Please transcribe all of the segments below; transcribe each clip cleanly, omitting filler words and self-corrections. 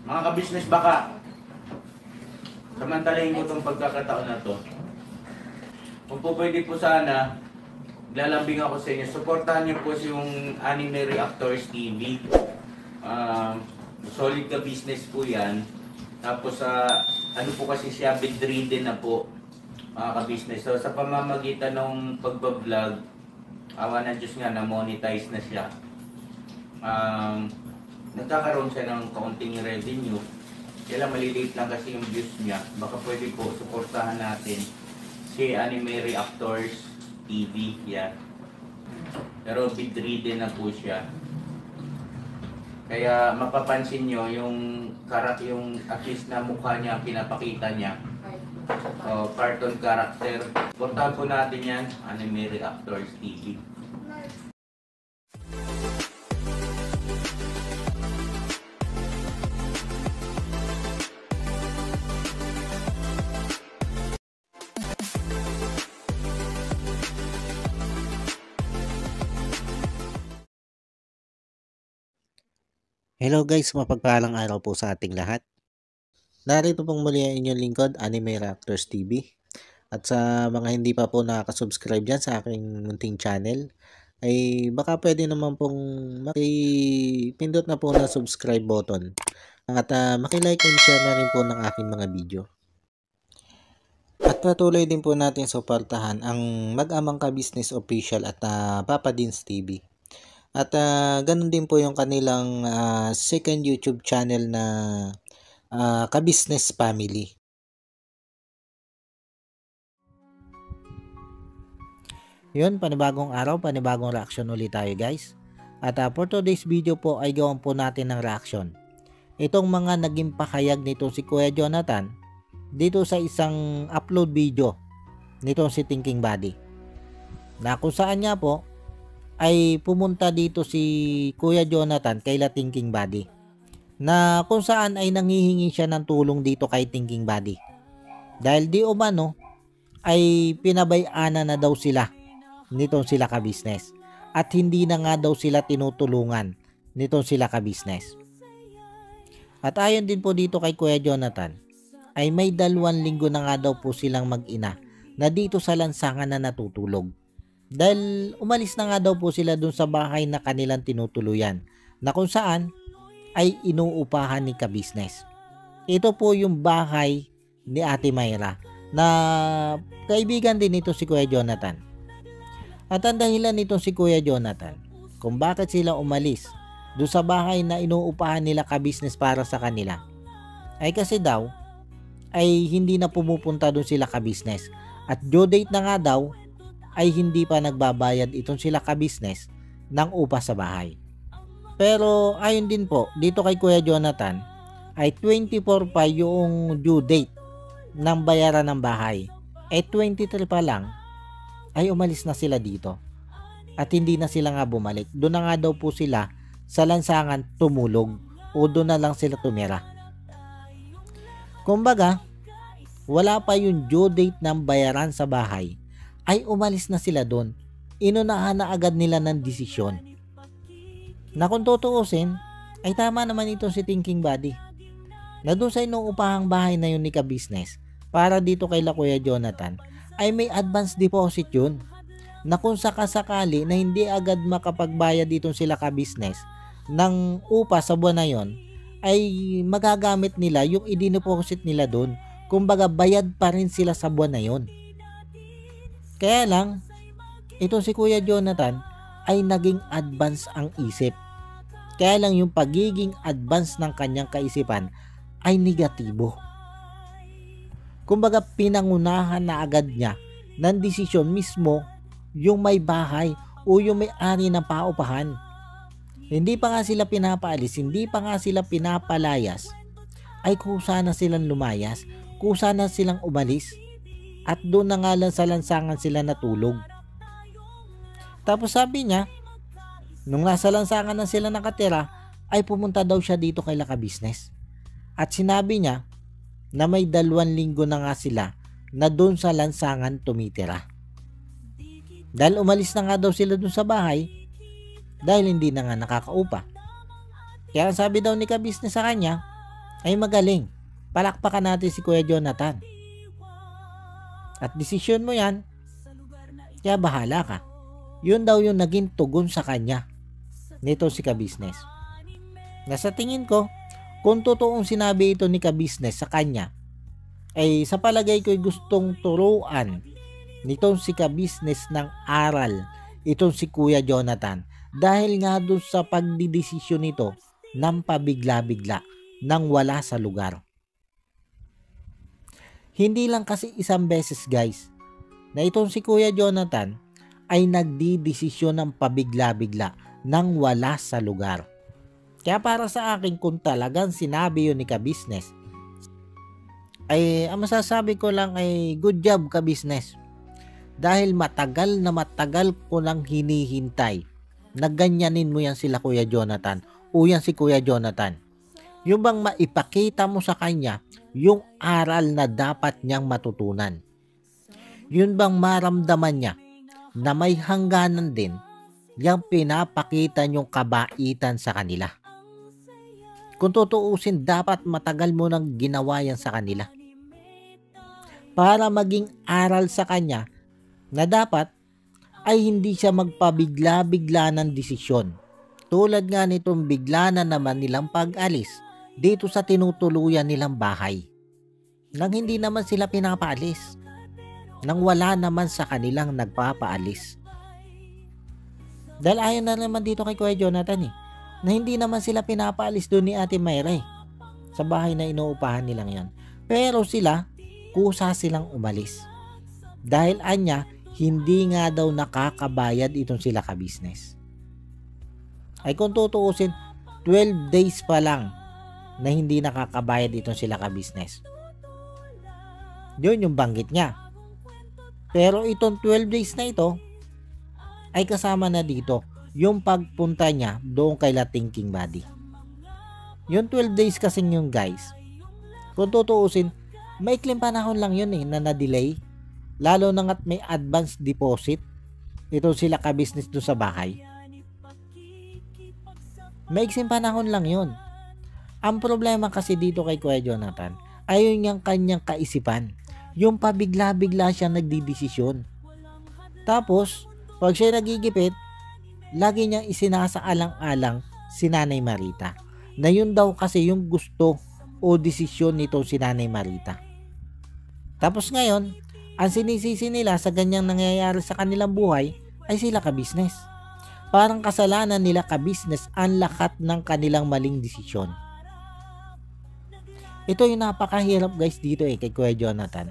Mga ka-business, baka samantalahin ko itong pagkakataon na to. Kung po pwede po sana, lalambing ako sa inyo. Supportahan niyo po yung Anime Reactors TV. Solid ka business po yan. Tapos ano po kasi siya, bedridden na po, mga ka-business. So sa pamamagitan ng pagbablog, awa ng Diyos nga, na-monetize na siya. Nagkakaroon siya ng kaunting revenue. Kaya maliliit lang kasi yung views niya. Baka pwede po suportahan natin si Anime Reactors TV. Yan. Pero bedridden na po siya. Kaya mapapansin nyo yung at least na mukha niya, pinapakita niya. Cartoon character. Suportahan po natin yan, Anime Reactors TV. Hello guys, mapagpalang araw po sa ating lahat. Narito pong muli ang inyong lingkod, Anime Reactors TV. At sa mga hindi pa po nakaka-subscribe dyan sa aking munting channel, ay baka pwede naman pong makipindot na po na subscribe button. At makilike and share na rin po ng aking mga video. At patuloy din po natin suportahan ang Mag-amang Ka-Business Official at Papa Dins TV. At ganun din po yung kanilang second YouTube channel na Ka-Business Family. Yun, panibagong araw, panibagong reaction ulit tayo guys. At for today's video po ay gawan po natin ng reaction. Itong mga naging pakayag nito si Kuya Jonathan dito sa isang upload video nito si Thinking Body. Na kung saan niya po ay pumunta dito si Kuya Jonathan kay La Thinking Body. Na kung saan ay nanghihingi siya ng tulong dito kay Thinking Body. Dahil di umano ay pinabayana na daw sila nitong sila ka-business. At hindi na nga daw sila tinutulungan nitong sila ka-business. At ayon din po dito kay Kuya Jonathan ay may 2 linggo na nga daw po silang mag-ina na dito sa lansangan na natutulog. Dahil umalis na nga daw po sila dun sa bahay na kanilang tinutuluyan na kung saan ay inuupahan ni ka-business. Ito po yung bahay ni Ate Mayra na kaibigan din ito si Kuya Jonathan. At ang dahilan nito si Kuya Jonathan kung bakit sila umalis doon sa bahay na inuupahan nila ka-business para sa kanila ay kasi daw ay hindi na pumupunta doon sila ka-business at due date na nga daw ay hindi pa nagbabayad itong sila ka-business ng upa sa bahay. Pero ayon din po dito kay Kuya Jonathan ay 24 pa yung due date ng bayaran ng bahay. 23 pa lang ay umalis na sila dito. At hindi na sila nga bumalik. Doon na nga daw po sila sa lansangan tumulog o doon na lang sila tumira. Kumbaga, wala pa yung due date ng bayaran sa bahay ay umalis na sila doon. Inunahan na agad nila ng desisyon. Na kung tutuusin, ay tama naman ito si Thinking Body. Na doon sa inuupahang bahay na yun ni ka-business para dito kay Kuya Jonathan ay may advance deposit yun na kung sakasakali na hindi agad makapagbayad dito sila ka-business ng upa sa buwan na yon ay magagamit nila yung i-deposit nila doon. Kumbaga bayad pa rin sila sa buwan na yon. Kaya lang ito si Kuya Jonathan ay naging advance ang isip. Kaya lang yung pagiging advance ng kanyang kaisipan ay negatibo. Kumbaga pinangunahan na agad niya ng desisyon mismo yung may bahay o yung may-ari ng paupahan. Hindi pa nga sila pinapaalis, hindi pa nga sila pinapalayas, ay kusa na silang lumayas, kusa na silang umalis, at doon na nga lang sa lansangan sila natulog. Tapos sabi niya, nung nasa lansangan na sila nakatira, ay pumunta daw siya dito kay ka-business. At sinabi niya, na may 2 linggo na nga sila na doon sa lansangan tumitira. Dahil umalis na nga daw sila doon sa bahay dahil hindi na nga nakakaupa. Kaya sabi daw ni ka-business sa kanya ay magaling. Palakpakan natin si Kuya Jonathan. At desisyon mo yan, kaya bahala ka. Yun daw yung naging tugon sa kanya nito si Ka-Business. Na sa tingin ko, kung totoong sinabi ito ni Ka-Business sa kanya, ay sa palagay ko'y gustong turuan nitong si Ka-Business ng aral itong si Kuya Jonathan dahil nga doon sa pagdidesisyon nito ng pabigla-bigla nang wala sa lugar. Hindi lang kasi isang beses guys na itong si Kuya Jonathan ay nagdidesisyon ng pabigla-bigla nang wala sa lugar. Kaya para sa akin kung talagang sinabi yun ni Ka-Business, ay ang masasabi ko lang ay good job Ka-Business. Dahil matagal na matagal ko lang hinihintay na ganyanin mo yan sila Kuya Jonathan o yan si Kuya Jonathan. Yung bang maipakita mo sa kanya yung aral na dapat niyang matutunan. Yun bang maramdaman niya na may hangganan din yung pinapakita niyong kabaitan sa kanila. Kung tutuusin, dapat matagal mo nang ginawa yan sa kanila. Para maging aral sa kanya na dapat ay hindi siya magpabigla-bigla ng desisyon. Tulad nga nitong bigla na naman nilang pag-alis dito sa tinutuluyan nilang bahay. Nang hindi naman sila pinapaalis. Nang wala naman sa kanilang nagpapaalis. Dahil ayon na naman dito kay Kuya Jonathan na hindi naman sila pinapaalis doon ni Ate Mayra sa bahay na inuupahan nilang yan. Pero sila, kusa silang umalis. Dahil anya, hindi nga daw nakakabayad itong sila Ka-Business. Ay kung tutuusin, 12 days pa lang na hindi nakakabayad itong sila Ka-Business. Yun yung banggit niya. Pero itong 12 days na ito ay kasama na dito yung pagpunta niya doon kay La Thinking Body. Yung 12 days kasing yung guys, kung tutuusin, maikling panahon lang yun na na-delay. Lalo na nga't may advance deposit itong sila Ka-Business doon sa bahay. Maiksing panahon lang yun. Ang problema kasi dito kay Kuya Jonathan ay yung kanyang kaisipan. Yung pabigla-bigla siya nagdidesisyon. Tapos, pag siya nagigipit, lagi niyang isinasaalang-alang si Nanay Marita. Na yun daw kasi yung gusto o desisyon nito si Nanay Marita. Tapos ngayon, ang sinisisi nila sa ganyang nangyayari sa kanilang buhay ay sila Ka-Business. Parang kasalanan nila Ka-Business ang lahat ng kanilang maling desisyon. Ito yung napakahirap guys dito kay Kuya Jonathan.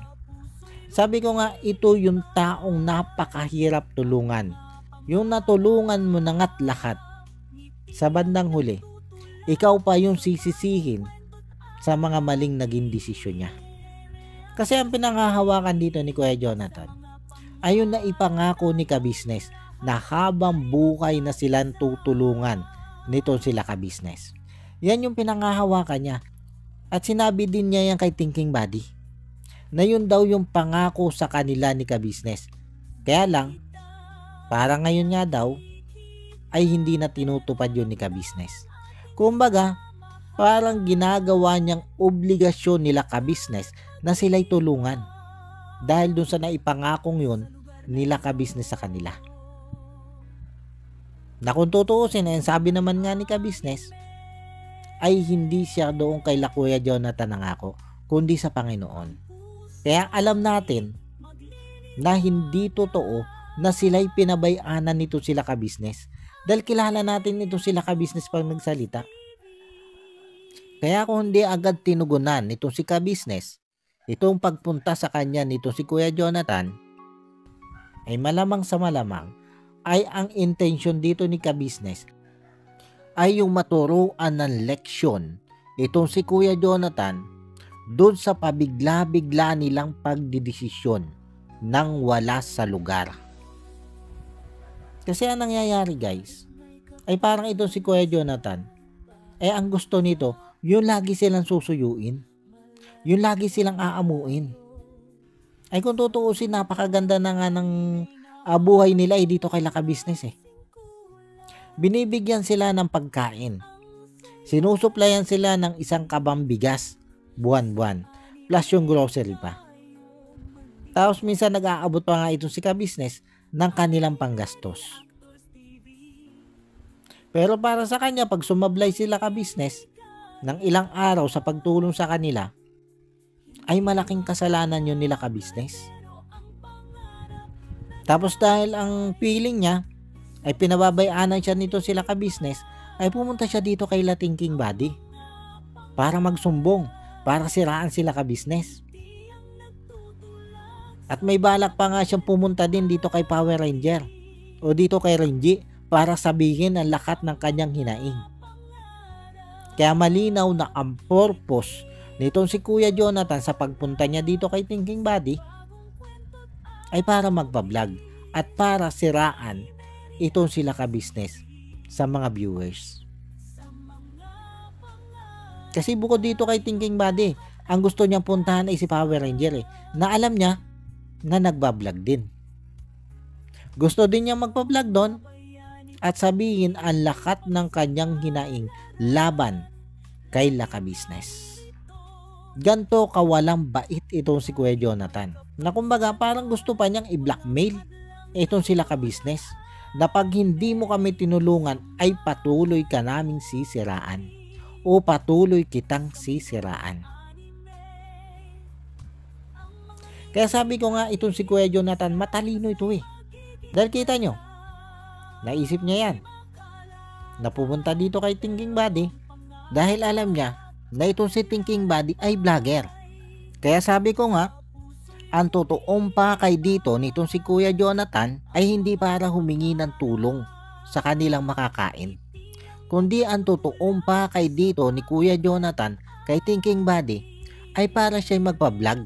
Sabi ko nga, ito yung taong napakahirap tulungan. Yung natulungan mo na nga't lahat. Sa bandang huli, ikaw pa yung sisisihin sa mga maling naging desisyon niya. Kasi ang pinangahawakan dito ni Kuya Jonathan ay yung naipangako ni Ka-Business na habang buhay na silang tutulungan nito sila Ka-Business. Yan yung pinangahawakan niya. At sinabi din niya yan kay Thinking Body na yun daw yung pangako sa kanila ni Ka-Business. Kaya lang, para ngayon nga daw ay hindi na tinutupad yun ni Ka-Business. Kumbaga, parang ginagawa niyang obligasyon nila Ka-Business na sila'y tulungan dahil dun sa naipangakong yun nila Ka-Business sa kanila. Na kung tutuusin, sabi naman nga ni Ka-Business ay hindi siya doon kay Kuya Jonathan nangako, kundi sa Panginoon. Kaya alam natin na hindi totoo na sila'y pinabayanan nito sila Ka-Business. Dahil kilala natin ito sila Ka-Business pag nagsalita. Kaya kung hindi agad tinugunan nito si Ka-Business, itong pagpunta sa kanya nito si Kuya Jonathan, ay malamang sa malamang ay ang intention dito ni Ka-Business ay yung maturuan ng leksyon itong si Kuya Jonathan doon sa pabigla-bigla nilang pagdidesisyon nang wala sa lugar. Kasi ang nangyayari guys, ay parang ito si Kuya Jonathan, ang gusto nito, yung lagi silang susuyuin, yung lagi silang aamuin. Ay kung tutuusin, napakaganda na nga ng buhay nila dito kay Ka-Business. Binibigyan sila ng pagkain. Sinusuplayan sila ng isang kabang bigas buwan-buwan plus yung grocery pa. Tapos minsan nag-aabot pa nga itong si ka-business ng kanilang panggastos. Pero para sa kanya, pag sumablay sila ka-business ng ilang araw sa pagtulong sa kanila, ay malaking kasalanan yun nila ka-business. Tapos dahil ang feeling niya ay pinababayaanan siya nito sila ka-business, ay pumunta siya dito kay Lating King Buddy para magsumbong, para siraan sila ka-business. At may balak pa nga siyang pumunta din dito kay Power Ranger o dito kay Renji para sabihin ang lakat ng kanyang hinaing. Kaya malinaw na ang purpose nitong si Kuya Jonathan sa pagpunta niya dito kay Thinking Buddy ay para magpa-vlog at para siraan itong sila ka-business sa mga viewers. Kasi bukod dito kay Thinking Buddy, ang gusto niyang puntahan ay si Power Ranger na alam niya na nagbablog din. Gusto din niya magpa-vlog doon at sabihin ang lakat ng kanyang hinaing laban kay Laka Business. Ganto kawalang bait itong si Kuya Jonathan na kumbaga parang gusto pa niyang i-blackmail itong si Laka Business na pag hindi mo kami tinulungan ay patuloy ka naming sisiraan o patuloy kitang sisiraan. Kaya sabi ko nga itong si Kuya Jonathan matalino ito dahil kita nyo, naisip niya yan na pumunta dito kay Thinking Buddy dahil alam niya na itong si Thinking Buddy ay vlogger. Kaya sabi ko nga, ang totoong pakay dito nitong si Kuya Jonathan ay hindi para humingi ng tulong sa kanilang makakain, kundi ang totoong pakay dito ni Kuya Jonathan kay Thinking Buddy ay para siya magpa-vlog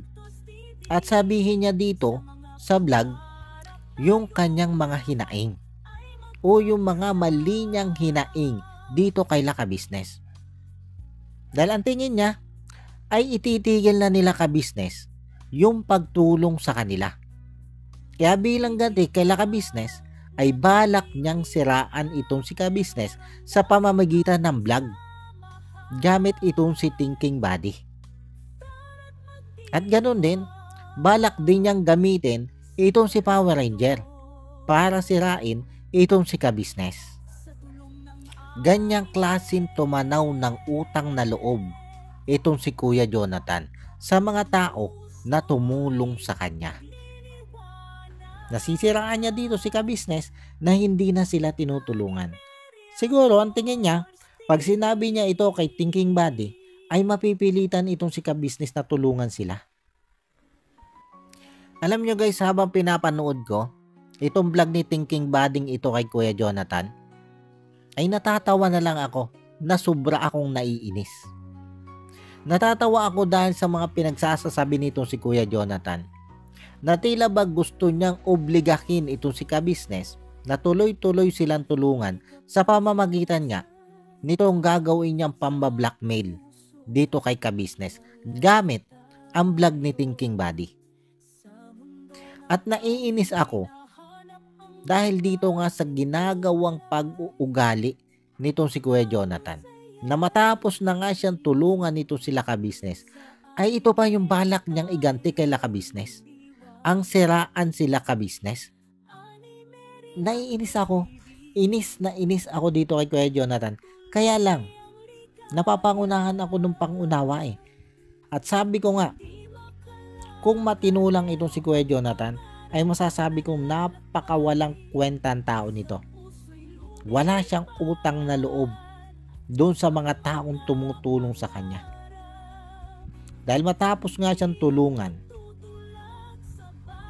at sabihin niya dito sa vlog yung kanyang mga hinaing o yung mga mali niyang hinaing dito kay Laka Business. Dahil ang tingin niya ay ititigil na nila ka-business yung pagtulong sa kanila. Kaya bilang ganti kay Laka Business ay balak niyang siraan itong si ka-business sa pamamagitan ng vlog gamit itong si Thinking Buddy. At ganoon din, balak din niyang gamitin itong si Power Ranger para sirain itong si ka-business. Ganyang klaseng tumanaw ng utang na loob itong si Kuya Jonathan sa mga tao na tumulong sa kanya. Nasisiraan niya dito si ka-business na hindi na sila tinutulungan. Siguro ang tingin niya, pag sinabi niya ito kay Thinking Buddy, ay mapipilitan itong si ka-business na tulungan sila. Alam nyo guys, habang pinapanood ko itong vlog ni Thinking Buddy ito kay Kuya Jonathan, ay natatawa na lang ako na sobra akong naiinis. Natatawa ako dahil sa mga pinagsasasabi nitong si Kuya Jonathan na tila ba gusto niyang obligahin itong si ka-business na tuloy-tuloy silang tulungan sa pamamagitan nga nitong gagawin niyang pamba-blackmail dito kay ka-business gamit ang vlog ni Thinking Buddy. At naiinis ako dahil dito nga sa ginagawang pag-uugali nitong si Kuya Jonathan na matapos na nga siyang tulungan nito sila ka-business ay ito pa yung balak niyang iganti kay Laka Business, ang siraan sila ka-business. Naiinis ako, inis ako dito kay Kuya Jonathan, kaya lang napapangunahan ako ng pangunawa At sabi ko nga, kung matinulang itong si Kuya Jonathan, ay masasabi kong napakawalang kwentang tao nito. Wala siyang utang na loob doon sa mga taong tumutulong sa kanya. Dahil matapos nga siyang tulungan,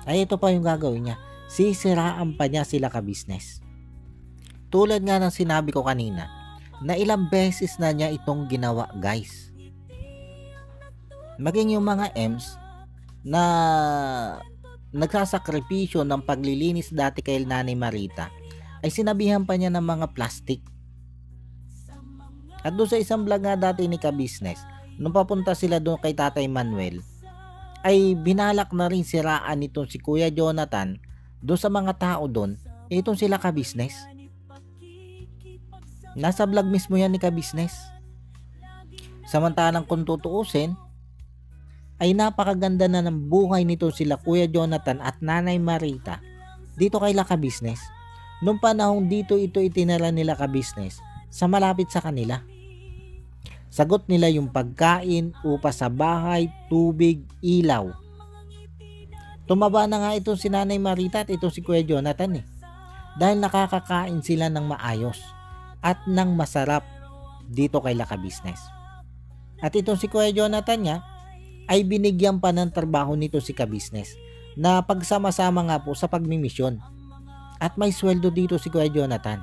ay ito pa yung gagawin niya. Sisiraan pa niya sila ka-business. Tulad nga ng sinabi ko kanina, na ilang beses na niya itong ginawa guys. Maging yung mga M's na nagsasakripisyo ng paglilinis dati kay Nanay Marita ay sinabihan pa niya ng mga plastic. At doon sa isang vlog nga dati ni ka-business, nung papunta sila doon kay Tatay Manuel, ay binalak na rin siraan itong si Kuya Jonathan doon sa mga tao doon, itong sila ka-business. Nasa vlog mismo yan ni ka-business Samantalang kung tutuusin, ay napakaganda na ng buhay nito sila Kuya Jonathan at Nanay Marita dito kay Laka Business. Nung panahong dito ito itinala nila ka business sa malapit sa kanila. Sagot nila yung pagkain, upa sa bahay, tubig, ilaw. Tumaba na nga itong si Nanay Marita at itong si Kuya Jonathan dahil nakakakain sila ng maayos at ng masarap dito kay Laka Business. At itong si Kuya Jonathan niya ay binigyan pa ng trabaho nito si ka-business na pagsama-sama nga po sa pagmimisyon. At may sweldo dito si Kuya Jonathan.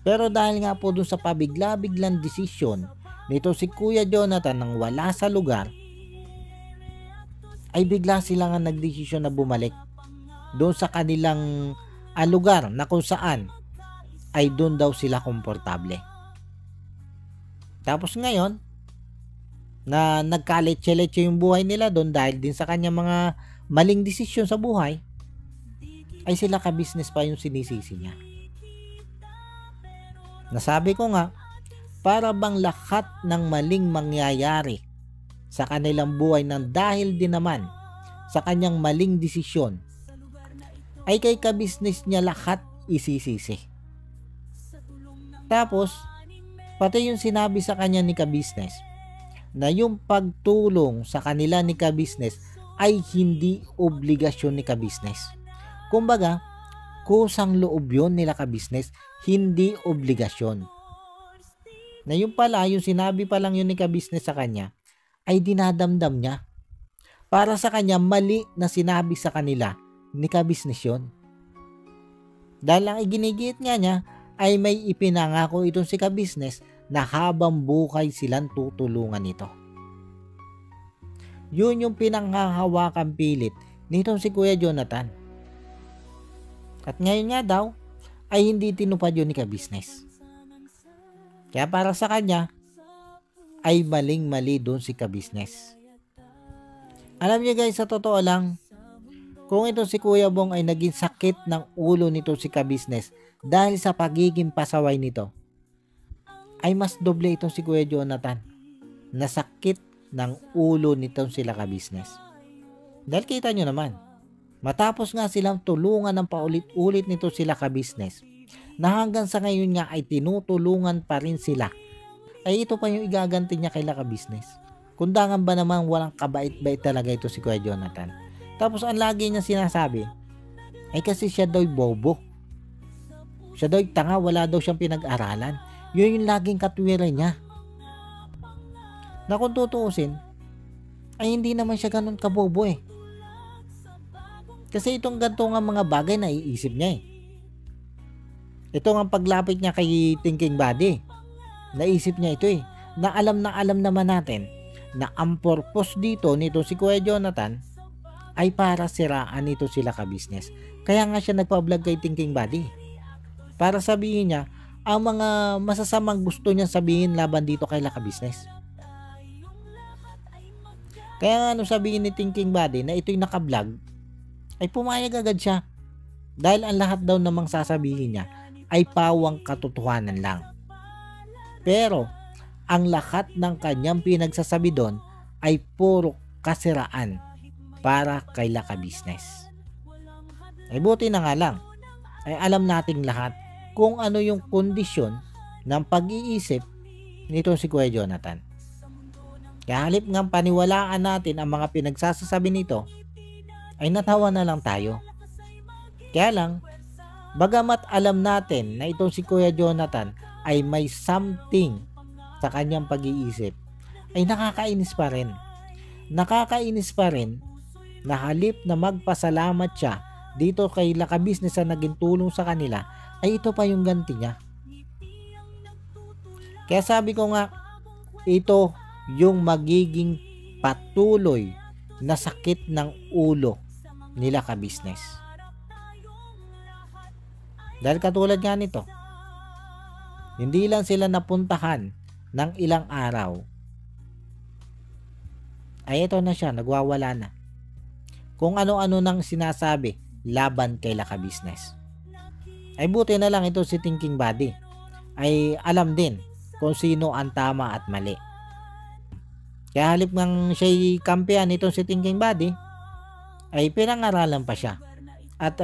Pero dahil nga po dun sa pabigla-biglang desisyon nito si Kuya Jonathan nang wala sa lugar, ay bigla sila nga nagdesisyon na bumalik doon sa kanilang lugar na kung saan ay doon daw sila komportable. Tapos ngayon, na nagkaletse-letse yung buhay nila doon dahil din sa kanya mga maling desisyon sa buhay, ay sila ka-business pa yung sinisisi niya. Nasabi ko nga, para bang lahat ng maling mangyayari sa kanilang buhay ng dahil din naman sa kanyang maling desisyon, ay kay ka-business niya lahat isisisi. Tapos, pati yung sinabi sa kanya ni ka-business, na yung pagtulong sa kanila ni ka-business ay hindi obligasyon ni ka-business. Kumbaga, kusang loob yun nila ka-business, hindi obligasyon. Na yung pala, yung sinabi pa lang yun ni ka-business sa kanya, ay dinadamdam niya. Para sa kanya, mali na sinabi sa kanila ni ka-business yun. Dahil ang iginigit nga niya, ay may ipinangako itong si ka-business na habang buhay silang tutulungan nito. Yun yung pinanghahawakan pilit nitong si Kuya Jonathan. At ngayon nga daw ay hindi tinupad yun ni ka-business. Kaya para sa kanya ay maling-mali doon si ka-business. Alam niyo guys, sa totoo lang, kung ito si Kuya Bong ay naging sakit ng ulo nito si ka-business dahil sa pagiging pasaway nito, ay mas doble itong si Kuya Jonathan na sakit ng ulo nitong sila ka-business. Dahil kita nyo naman, matapos nga silang tulungan ng paulit-ulit nito sila ka-business, na hanggang sa ngayon nga ay tinutulungan pa rin sila, ay ito pa yung igaganti niya kay ka-business. Kundangan ba naman walang kabait-bait talaga ito si Kuya Jonathan. Tapos ang lagi niya sinasabi, ay kasi siya daw'y bobo. Siya daw'y tanga, wala daw siyang pinag-aralan. Yun yung laging katwiran niya. Na kung tutuusin, ay hindi naman siya ganun kabobo Kasi itong ganito nga mga bagay na iisip niya Ito nga paglapit niya kay Thinking Body, naisip niya ito na alam naman natin na ang purpose dito nito si Kuya Jonathan ay para siraan nito sila ka-business. Kaya nga siya nagpa-vlog kay Thinking Body. Para sabihin niya ang mga masasamang gusto niya sabihin laban dito kay ka-business. Kaya nga nung sabihin ni Thinking Body na ito'y naka-vlog, ay pumayag agad siya. Dahil ang lahat daw namang sasabihin niya ay pawang katotohanan lang. Pero ang lahat ng kanyang pinagsasabi doon ay puro kasiraan para kay ka-business. Ay buti na nga lang, ay alam nating lahat kung ano yung kondisyon ng pag-iisip nito si Kuya Jonathan. Kaya halip nga paniwalaan natin ang mga pinagsasasabi nito, ay natawa na lang tayo. Kaya lang, bagamat alam natin na itong si Kuya Jonathan ay may something sa kanyang pag-iisip, ay nakakainis pa rin. Nakakainis pa rin na halip na magpasalamat siya dito kay ka-business na naging tulong sa kanila, ay ito pa yung ganti niya. Kaya sabi ko nga, ito yung magiging patuloy na sakit ng ulo nila ka-business. Dahil katulad nga nito, hindi lang sila napuntahan ng ilang araw, ay ito na siya, nagwawala na. Kung ano-ano nang sinasabi laban kay ka-business. Ay buti na lang ito si Thinking Body ay alam din kung sino ang tama at mali. Kaya halip ng siya'y kampiyan nitong si Thinking Body, ay pinangaralan pa siya. At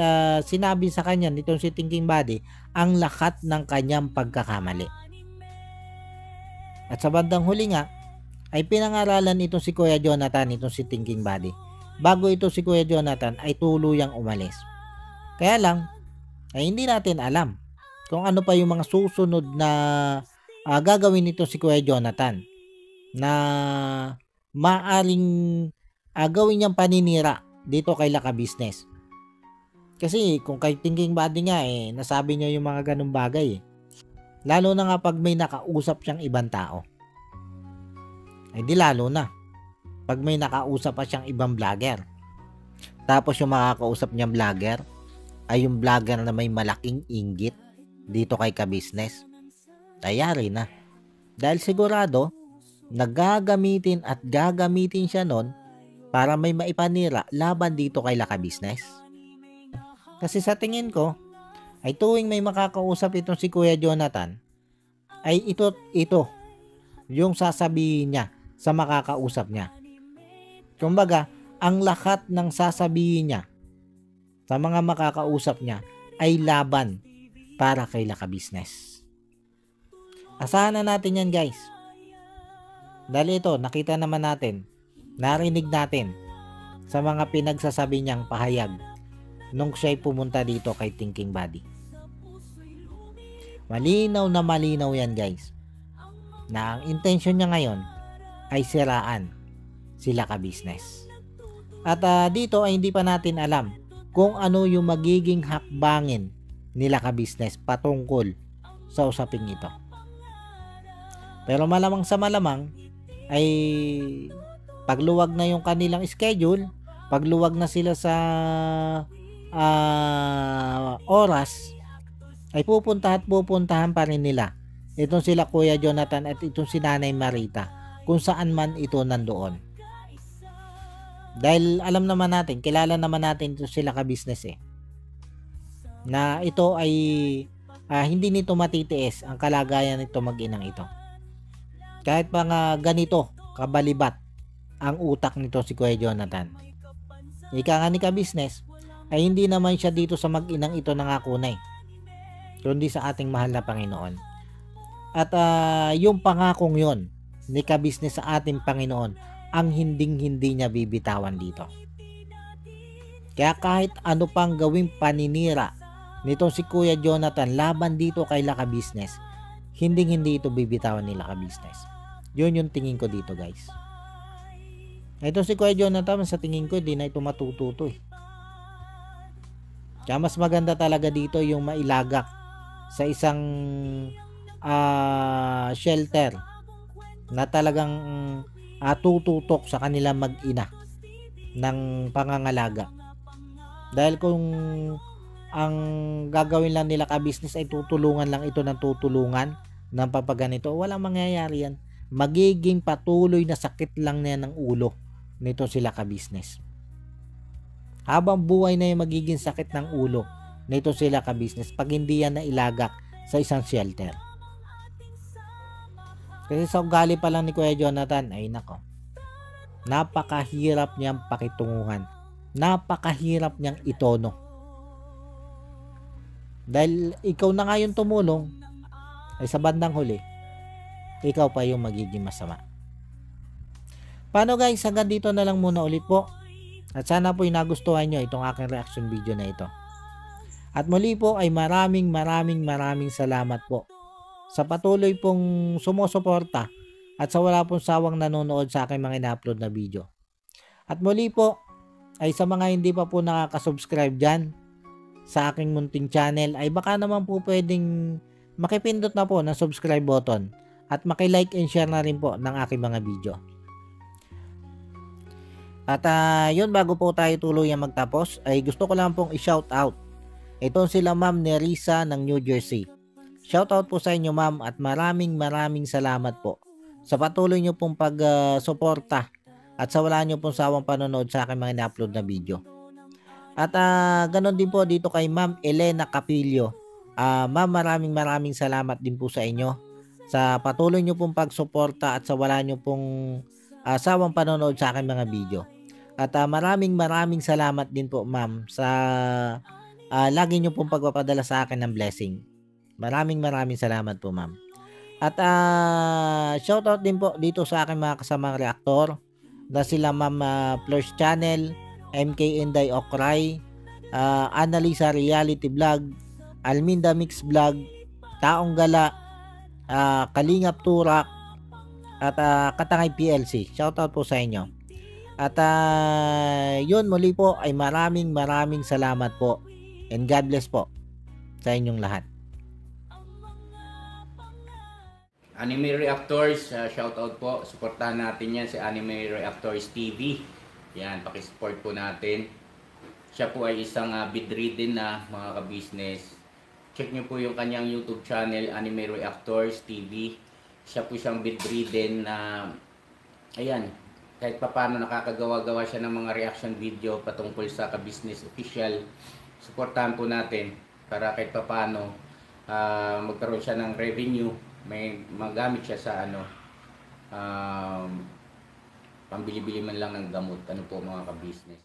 sinabi sa kanya nitong si Thinking Body ang lahat ng kanyang pagkakamali. At sa bandang huli nga, ay pinangaralan itong si Kuya Jonathan, itong si Thinking Body. Bago ito si Kuya Jonathan ay tuluyang umalis. Kaya lang, ay hindi natin alam kung ano pa yung mga susunod na gagawin nito si Kuya Jonathan na maaring gawin niyang paninira dito kay Laka Business. Kasi kung kay Thinking Body nga nasabi niya yung mga ganung bagay Lalo na nga pag may nakausap siyang ibang tao. Ay di lalo na pag may nakausap pa siyang ibang vlogger. Tapos yung makakausap niyang vlogger ay yung vlogger na may malaking inggit dito kay Ka-Business. Tayari na. Dahil sigurado, nagagamitin at gagamitin siya nun para may maipanira laban dito kay Laka Business. Kasi sa tingin ko, ay tuwing may makakausap itong si Kuya Jonathan, ay ito yung sasabihin niya sa makakausap niya. Kumbaga, ang lahat ng sasabihin niya sa mga makakausap niya ay laban para kay Laka Business. Asahan na natin yan, guys. Dahil ito, nakita naman natin, narinig natin sa mga pinagsasabi niyang pahayag nung siya'y pumunta dito kay Thinking Body. Malinaw na malinaw yan, guys, na ang intention niya ngayon ay siraan sila Ka-Business. At dito ay hindi pa natin alam kung ano yung magiging hakbangin nila Ka-Business patungkol sa usaping ito. Pero malamang sa malamang ay pagluwag na yung kanilang schedule, pagluwag na sila sa oras, ay pupuntahan pa rin nila itong sila Kuya Jonathan at itong si Nanay Marita kung saan man ito nandoon. Dahil alam naman natin, kilala naman natin ito sila Ka-Business na ito ay hindi nito matitiis ang kalagayan nito mag-inang ito. Kahit pa nga ganito kabalibat ang utak nito si Kuya Jonathan. Ika nga ni Ka-Business ay hindi naman siya dito sa mag-inang ito nangakunay, kundi sa ating mahal na Panginoon. At yung pangakong yon ni Ka-Business sa ating Panginoon ang hindi niya bibitawan dito. Kaya kahit ano pang gawing paninira nitong si Kuya Jonathan laban dito kay Laka Business, hindi ito bibitawan ni Laka Business. Yun yung tingin ko dito, guys. Ito si Kuya Jonathan, sa tingin ko hindi na ito matututo Kaya mas maganda talaga dito yung mailagak sa isang shelter na talagang tututok sa kanila mag-ina ng pangangalaga. Dahil kung ang gagawin lang nila Ka-Business ay tutulungan lang ito ng tutulungan ng papaganito, walang mangyayari yan. Magiging patuloy na sakit lang na ng ulo nito sila Ka-Business. Habang buhay na yung magiging sakit ng ulo nito sila Ka-Business pag hindi yan na ilagak sa isang shelter. Kasi sa ugali pa lang ni Kuya Jonathan, ay nako, napakahirap niyang pakitunguhan, napakahirap niyang itono. Dahil ikaw na nga yung tumulong, ay sa bandang huli, ikaw pa yung magiging masama. Paano, guys, hanggang dito na lang muna ulit po. At sana po nagustuhan nyo itong aking reaction video na ito. At muli po ay maraming salamat po sa patuloy pong sumusuporta at sa wala pong sawang nanonood sa aking mga ina-upload na video. At muli po ay sa mga hindi pa po nakaka-subscribe dyan sa aking munting channel, ay baka naman po pwedeng makipindot na po ng subscribe button at maki-like and share na rin po ng aking mga video. At yun, bago po tayo tuluyang magtapos, ay gusto ko lang pong i-shout out itong sila Ma'am Nerissa ng New Jersey. Shout out po sa inyo, ma'am, at maraming salamat po sa patuloy nyo pong pag-suporta at sa wala nyo pong sawang panonood sa aking mga na-upload na video. At ganon din po dito kay Ma'am Elena Capillo. Ma'am, maraming salamat din po sa inyo sa patuloy nyo pong pagsuporta at sa wala nyo pong sawang panonood sa aking mga video. At maraming salamat din po ma'am sa lagi niyo pong pagpapadala sa akin ng blessing. Maraming salamat po ma'am. At shoutout din po dito sa aking mga kasamang reaktor na sila Ma'am Fleurs Channel, MK Inday Okray, Annalisa Reality Vlog, Alminda Mix Vlog, Taong Gala, Kalingap Turak, at Katangay PLC. Shoutout po sa inyo. At yun muli po ay maraming salamat po. And God bless po sa inyong lahat. Anime Reactors, shoutout po. Suportahan natin yan si Anime Reactors TV. Yan, pakisupport po natin. Siya po ay isang bedridden na mga ka-business. Check nyo po yung kanyang YouTube channel, Anime Reactors TV. Siya po siyang bedridden na, ayan, kahit papano nakakagawa-gawa siya ng mga reaction video patungkol sa ka-business official. Suportahan po natin para kahit papano magkaroon siya ng revenue. May magamit siya sa pambili-bili man lang ng gamot, ano po mga ka-business.